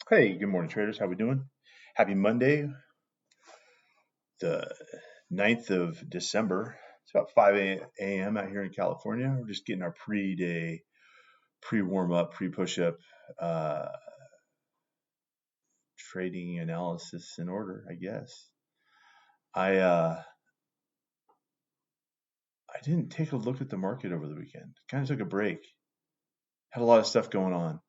Hey, good morning, traders. How we doing? Happy Monday, the 9th of December. It's about 5 a.m. out here in California. We're just getting our pre-day, pre-warm up, pre-push up uh, trading analysis in order, I guess. I didn't take a look at the market over the weekend. Kind of took a break. Had a lot of stuff going on.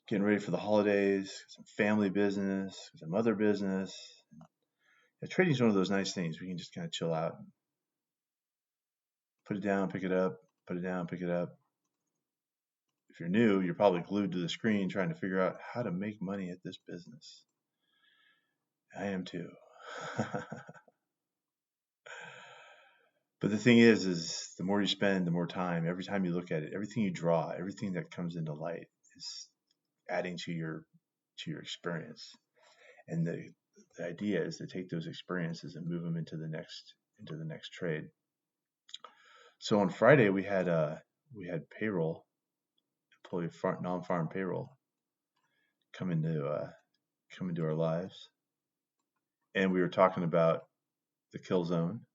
Getting ready for the holidays, some family business, some other business. Yeah, trading is one of those nice things. We can just kind of chill out, put it down, pick it up, put it down, pick it up. If you're new, you're probably glued to the screen trying to figure out how to make money at this business. I am too. But the thing is the more you spend, the more time, every time you look at it, everything you draw, everything that comes into light is adding to your experience. And the idea is to take those experiences and move them into the next trade. So on Friday we had payroll, employee non-farm payroll come into our lives, and we were talking about the kill zone.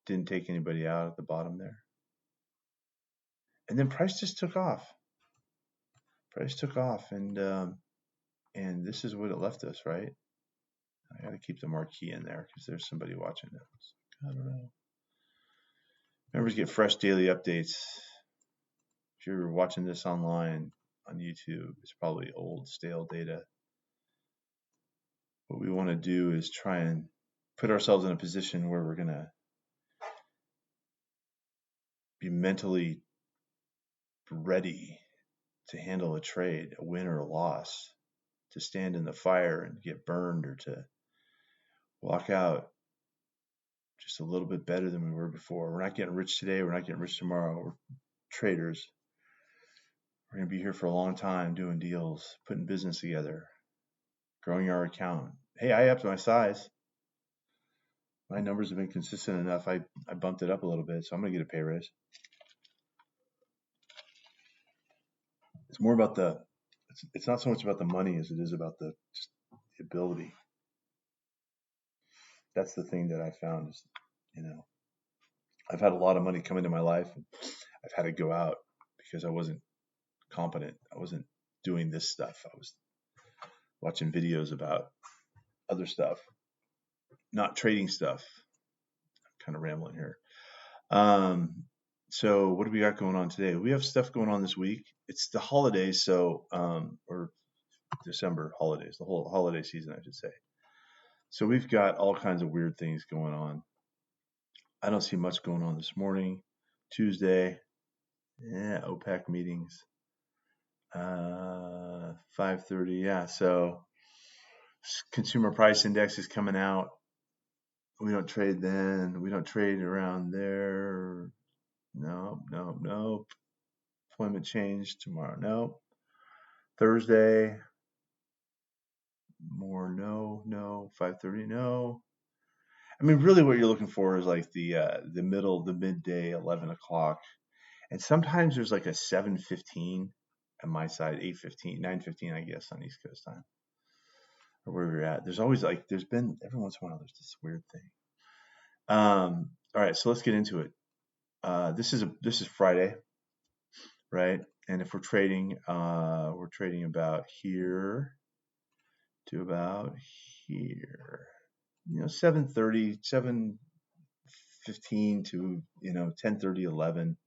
Didn't take anybody out at the bottom there, and then price just took off. Price took off, and this is what it left us, right? I got to keep the marquee in there because there's somebody watching this. I don't know. Members get fresh daily updates. If you're watching this online on YouTube, it's probably old, stale data. What we want to do is try and put ourselves in a position where we're going to be mentally ready to handle a trade, a win or a loss, to stand in the fire and get burned, or to walk out just a little bit better than we were before. We're not getting rich today. We're not getting rich tomorrow. We're traders. We're going to be here for a long time doing deals, putting business together, growing our account. Hey, I upped my size. My numbers have been consistent enough. I bumped it up a little bit, so I'm going to get a pay raise. It's more about it's not so much about the money as it is about just the ability. That's the thing that I found is, I've had a lot of money come into my life, and I've had to go out because I wasn't competent. I wasn't doing this stuff. I was watching videos about other stuff, not trading stuff. I'm kind of rambling here. So what do we got going on today? We have stuff going on this week. It's the holidays, or December holidays, the whole holiday season, I should say. So we've got all kinds of weird things going on. I don't see much going on this morning. Tuesday, OPEC meetings. 5:30, yeah. So consumer price index is coming out. We don't trade then. We don't trade around there. No. Employment change tomorrow. No. Thursday. More. No. 5:30. No. I mean, really, what you're looking for is like the midday, 11 o'clock, and sometimes there's like a 7:15 on my side, 8:15, 9:15, I guess, on East Coast time, or where we're at. There's always there's been every once in a while there's this weird thing. All right, so let's get into it. This is Friday, right? And if we're trading about here to about here. 7:30, 7:15 to 10:30, 11.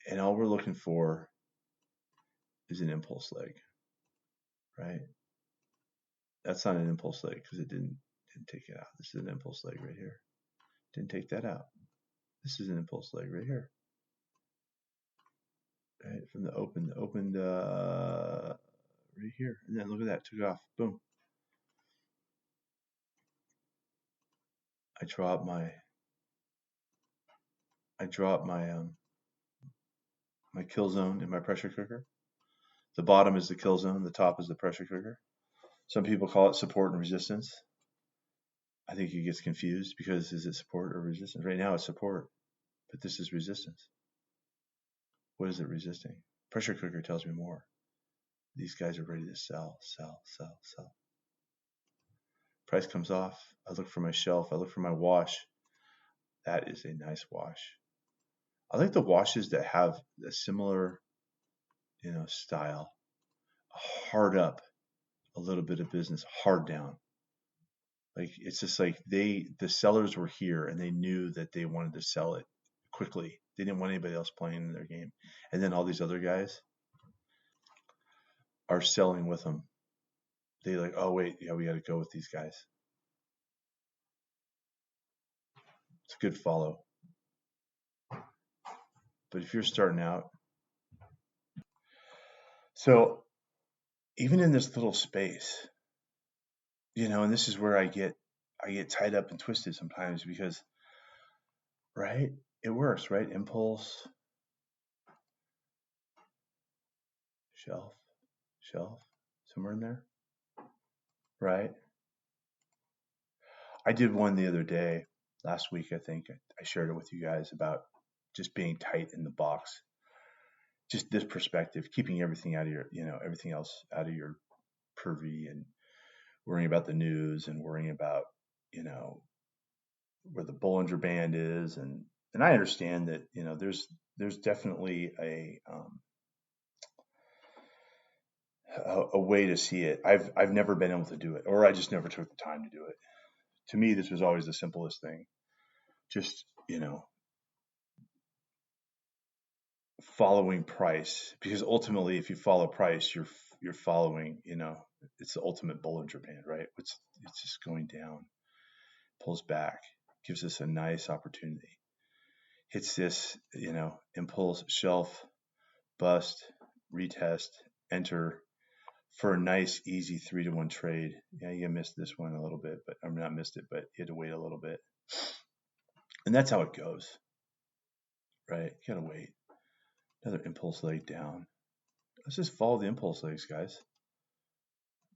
And all we're looking for is an impulse leg, right? That's not an impulse leg because it didn't take it out. This is an impulse leg right here. Didn't take that out. This is an impulse leg right here. Right from the opened right here, and then look at that, took it off. Boom. I draw up my my kill zone in my pressure cooker. The bottom is the kill zone, the top is the pressure cooker. Some people call it support and resistance. I think he gets confused because is it support or resistance? Right now it's support, but this is resistance. What is it resisting? Pressure cooker tells me more. These guys are ready to sell, sell, sell, sell. Price comes off. I look for my shelf. I look for my wash. That is a nice wash. I like the washes that have a similar, style. Hard up, a little bit of business. Hard down. Like it's just like the sellers were here and they knew that they wanted to sell it quickly. They didn't want anybody else playing in their game. And then all these other guys are selling with them. They like, oh wait, yeah, we got to go with these guys. It's a good follow. But if you're starting out, so even in this little space, and this is where I get tied up and twisted sometimes because, right, it works, right? Impulse, shelf, somewhere in there, right? I did one the other day, last week, I think. I shared it with you guys about just being tight in the box. Just this perspective, keeping everything out of your, everything else out of your purview and worrying about the news and worrying about, where the Bollinger Band is. And I understand that, there's definitely a way to see it. I've never been able to do it, or I just never took the time to do it. To me, this was always the simplest thing. Just, following price, because ultimately if you follow price, you're following, it's the ultimate Bollinger Band, right? It's just going down, pulls back, gives us a nice opportunity, hits this, impulse, shelf, bust, retest, enter for a nice easy 3-to-1 trade. Yeah, you missed this one a little bit, but I'm not missed it, but you had to wait a little bit. And that's how it goes, right? You gotta wait. Another impulse leg down. Let's just follow the impulse legs, guys.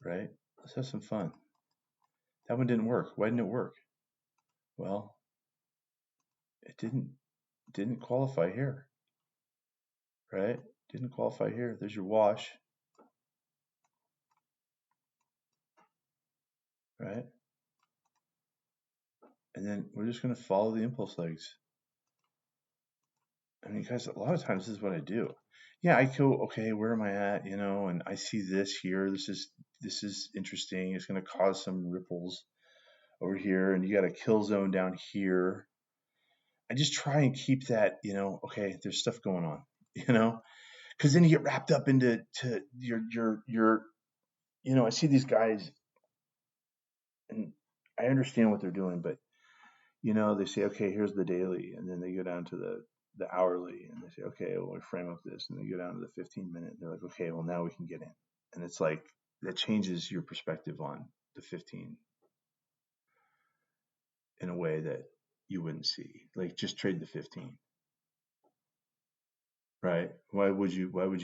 Right? Let's have some fun. That one didn't work. Why didn't it work? Well, it didn't qualify here. Right? Didn't qualify here. There's your wash. Right? And then we're just going to follow the impulse legs. I mean, guys, a lot of times this is what I do. Yeah, I go, okay, where am I at? And I see this here. This is interesting. It's going to cause some ripples over here, and you got a kill zone down here. I just try and keep that, okay, there's stuff going on, because then you get wrapped up into your I see these guys and I understand what they're doing, but they say, okay, here's the daily, and then they go down to the hourly, and they say, okay, well, we frame up this, and they go down to the 15-minute. They're like, okay, well, now we can get in, and it's like that changes your perspective on the 15 in a way that you wouldn't see. Like, just trade the 15. Right? Why would you? I go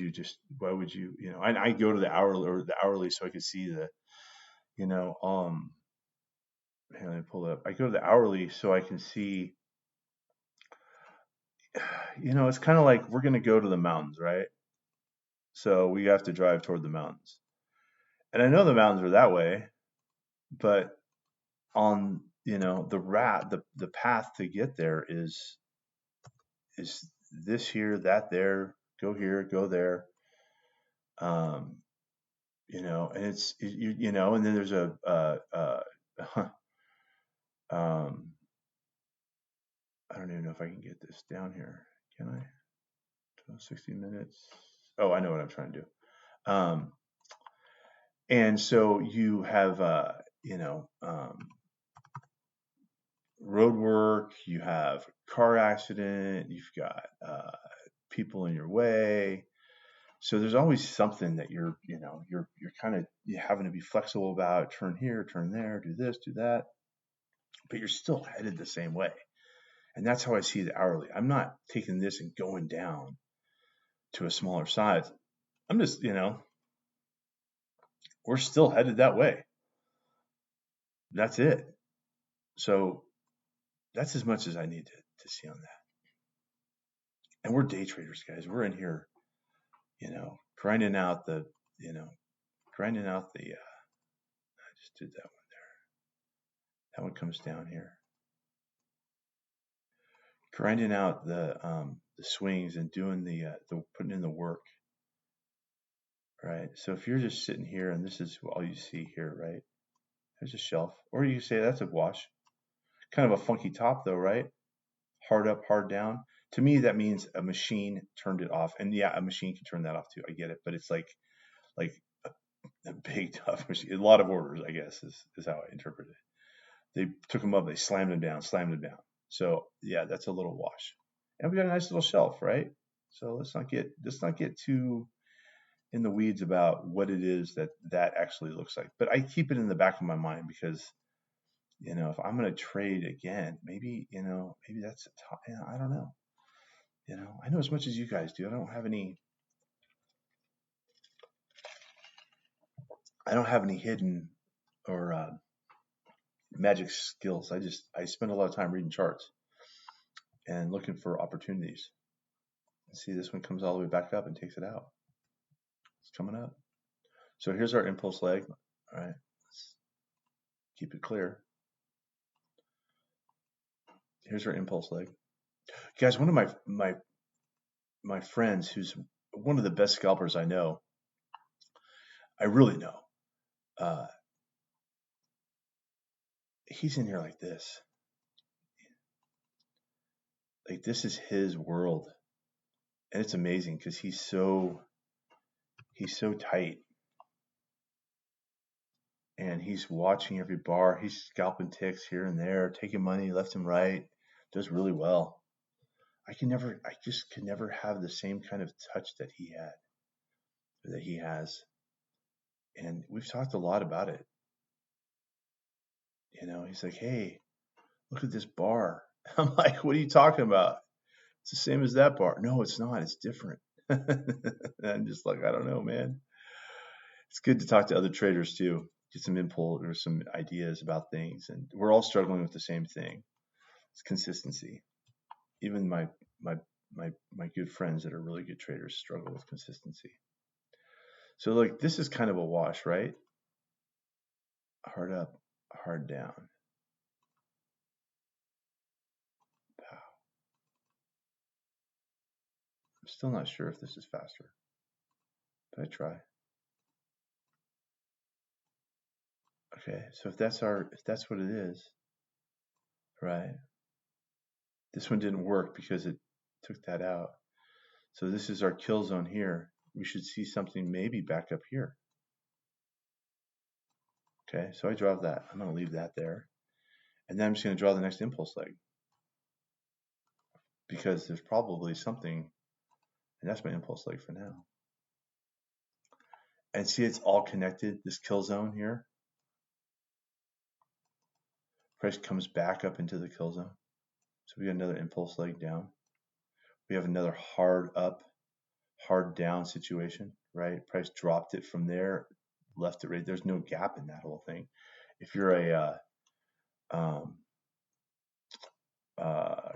to the hourly so I could see the, you know, um. Here, let me pull it up. I go to the hourly so I can see. It's kind of like we're gonna go to the mountains, right? So we have to drive toward the mountains, and I know the mountains are that way, but on the path to get there is this here, that there, go here, go there. Um, and and then there's um, I don't even know if I can get this down here. Can I? 60 minutes. Oh, I know what I'm trying to do. And so you have, road work, you have car accident, you've got people in your way. So there's always something that you're kind of having to be flexible about. Turn here, turn there, do this, do that. But you're still headed the same way. And that's how I see the hourly. I'm not taking this and going down to a smaller size. I'm just, we're still headed that way. That's it. So that's as much as I need to see on that. And we're day traders, guys. We're in here, grinding out the, you know, grinding out the. I just did that one there. That one comes down here. Grinding out the swings and doing the putting in the work, right? So if you're just sitting here and this is all you see here, right? There's a shelf, or you say that's a wash. Kind of a funky top though, right? Hard up, hard down. To me, that means a machine turned it off. And yeah, a machine can turn that off too. I get it, but it's like a big tough machine. A lot of orders, I guess, is how I interpret it. They took them up, they slammed them down, slammed them down. So yeah, that's a little wash. And we got a nice little shelf, right? So let's not get too in the weeds about what it is that actually looks like. But I keep it in the back of my mind because if I'm going to trade again, maybe that's a top. I don't know. I know as much as you guys do. I don't have any hidden or magic skills. I spend a lot of time reading charts and looking for opportunities. See, this one comes all the way back up and takes it out. It's coming up. So here's our impulse leg. All right, let's keep it clear. Here's our impulse leg, guys. One of my friends, who's one of the best scalpers I know, I really know. He's in here like this. Like this is his world, and it's amazing because he's so tight, and he's watching every bar. He's scalping ticks here and there, taking money left and right. Does really well. I just can never have the same kind of touch that he has, and we've talked a lot about it. He's like, "Hey, look at this bar." I'm like, "What are you talking about? It's the same as that bar." No, it's not. It's different. I'm just like, I don't know, man. It's good to talk to other traders too, get some input or some ideas about things. And we're all struggling with the same thing. It's consistency. Even my good friends that are really good traders struggle with consistency. So like this is kind of a wash, right? Hard up, hard down. Pow. I'm still not sure if this is faster, but I try. Okay, so if that's what it is, right? This one didn't work because it took that out. So this is our kill zone here. We should see something maybe back up here. Okay, so I draw that. I'm going to leave that there. And then I'm just going to draw the next impulse leg. Because there's probably something, and that's my impulse leg for now. And see, it's all connected, this kill zone here. Price comes back up into the kill zone. So we got another impulse leg down. We have another hard up, hard down situation, right? Price dropped it from there, left it right. There's no gap in that whole thing. If you're a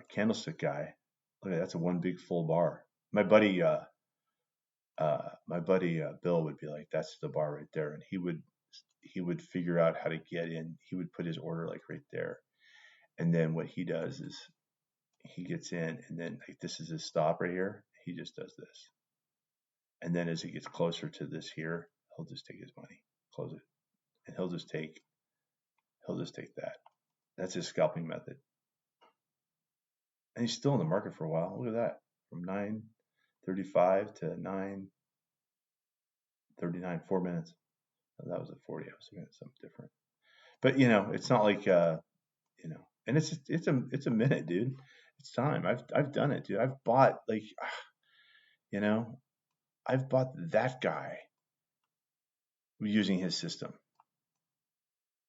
candlestick guy, look at that's a one big full bar. My buddy Bill would be like, that's the bar right there, and he would figure out how to get in. He would put his order like right there, and then what he does is he gets in, and then like this is his stop right here. He just does this, and then as he gets closer to this here, he'll just take his money, close it, and he'll just take that. That's his scalping method, and he's still in the market for a while. Look at that, from 9:35 to 9:39, 4 minutes. Oh, that was at 40. I was looking at something different. But it's not like and it's a minute, dude. It's time. I've done it, dude. I've bought like I've bought that guy using his system.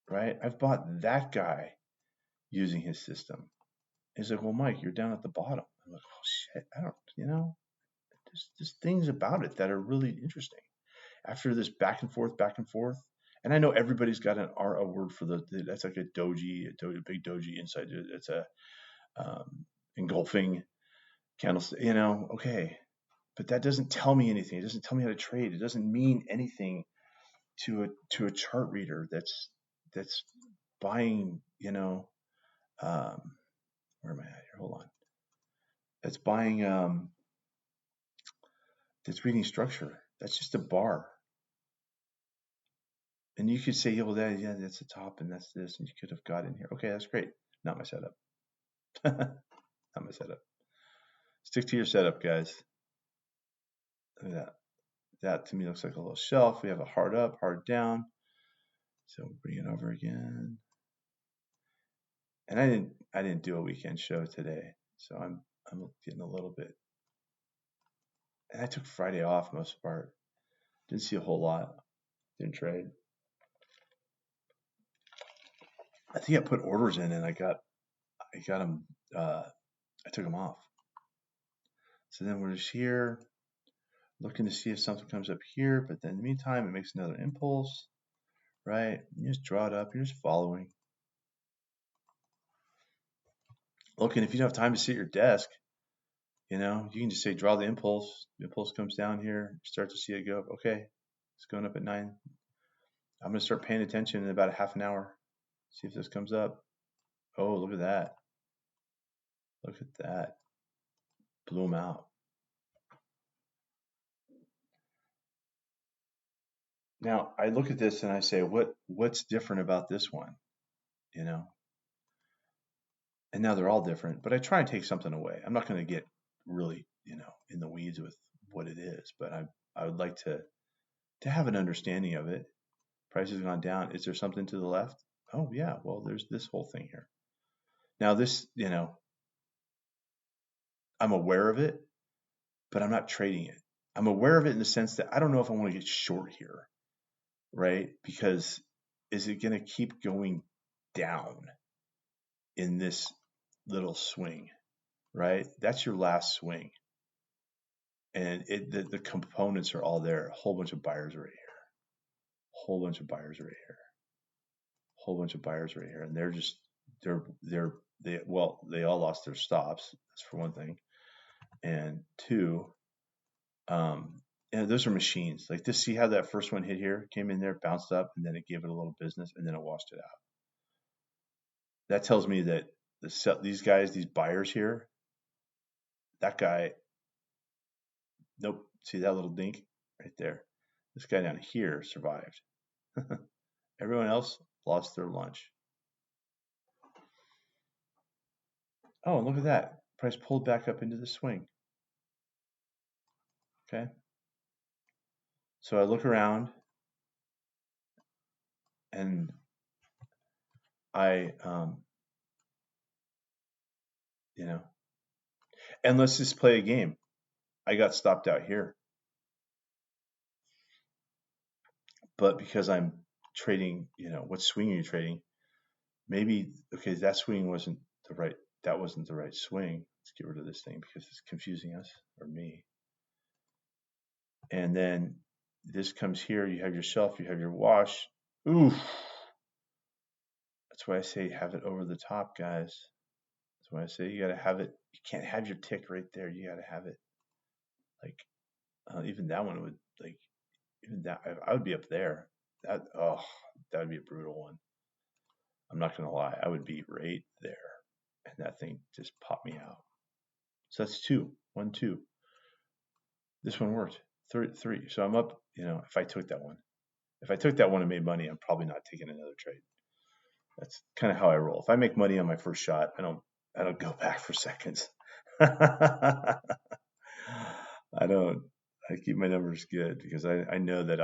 Right? I've bought that guy using his system. He's like, well, Mike, you're down at the bottom. I'm like, oh shit, I don't, there's things about it that are really interesting. After this back and forth, And I know everybody's got a word for that's like a big doji inside. It's a engulfing candlestick, okay. But that doesn't tell me anything. It doesn't tell me how to trade. It doesn't mean anything to a chart reader that's buying, where am I at here? Hold on. That's buying, that's reading structure. That's just a bar. And you could say, yeah, well, that's the top and that's this, and you could have got in here. Okay, that's great. Not my setup. Not my setup. Stick to your setup, guys. Look at that. That to me looks like a little shelf. We have a hard up, hard down. So bring it over again. And I didn't do a weekend show today, so I'm getting a little bit. And I took Friday off most part. Didn't see a whole lot. Didn't trade. I think I put orders in and I got them. I took them off. So then we're just here looking to see if something comes up here. But then in the meantime, it makes another impulse, right? You just draw it up. You're just following. Look, and if you don't have time to sit at your desk, you can just say draw the impulse. The impulse comes down here. You start to see it go up. Okay, it's going up at 9. I'm going to start paying attention in about a half an hour. See if this comes up. Oh, look at that. Look at that. Blew them out. Now, I look at this and I say, what's different about this one? And now they're all different, but I try and take something away. I'm not going to get really, in the weeds with what it is, but I would like to have an understanding of it. Price has gone down. Is there something to the left? Oh yeah, well there's this whole thing here. Now this, I'm aware of it, but I'm not trading it. I'm aware of it in the sense that I don't know if I want to get short here, right? Because is it going to keep going down in this little swing, right? That's your last swing. And the components are all there. A whole bunch of buyers right here. Whole bunch of buyers right here. Whole bunch of buyers right here. And they all lost their stops. That's for one thing. And two, those are machines. Like this, see how that first one hit here, came in there, bounced up, and then it gave it a little business, and then it washed it out. That tells me that these guys, these buyers here, that guy, nope. See that little dink right there? This guy down here survived. Everyone else lost their lunch. Oh, and look at that. Price pulled back up into the swing. Okay. So I look around and I, and let's just play a game. I got stopped out here. But because I'm trading, what swing are you trading? Maybe, okay, that swing wasn't the right swing. Let's get rid of this thing because it's confusing us or me. And then this comes here. You have your shelf, you have your wash. Oof. That's why I say have it over the top, guys. That's why I say you got to have it. You can't have your tick right there. You got to have it. Like, even that one would, like, even that, I would be up there. That would be a brutal one. I'm not going to lie. I would be right there. And that thing just popped me out. So that's 2. 1, 2. This one worked. 3. So I'm up, if I took that one. If I took that one and made money, I'm probably not taking another trade. That's kind of how I roll. If I make money on my first shot, I don't go back for seconds. I don't. I keep my numbers good because I know that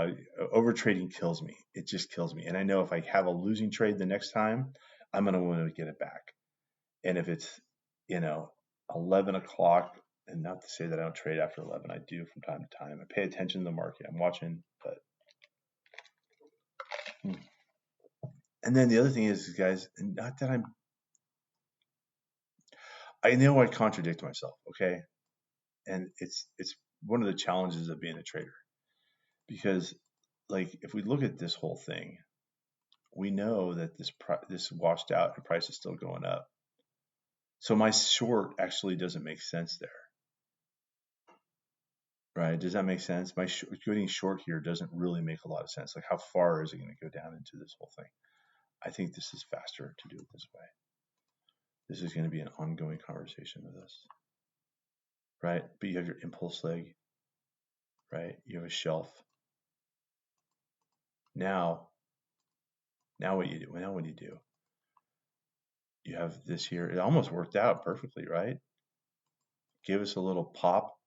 over trading kills me. It just kills me. And I know if I have a losing trade the next time, I'm going to want to get it back. And if it's, 11 o'clock, and not to say that I don't trade after 11, I do from time to time. I pay attention to the market. I'm watching, but. And then the other thing is, guys, not that I know I contradict myself, okay? And it's one of the challenges of being a trader. Because, like, if we look at this whole thing, we know that this washed out and price is still going up. So my short actually doesn't make sense there, right? Does that make sense? My getting short here doesn't really make a lot of sense. Like, how far is it going to go down into this whole thing? I think this is faster to do it this way. This is going to be an ongoing conversation with us, right? But you have your impulse leg, right? You have a shelf. Now what you do? Now what do you do? You have this here. It almost worked out perfectly, right? Give us a little pop.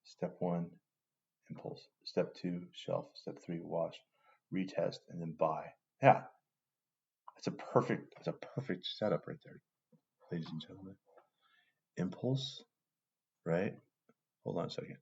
Step 1, impulse. Step 2, shelf. Step 3, watch, retest, and then buy. Yeah, that's a perfect setup right there, ladies and gentlemen. Impulse, right? Hold on a second.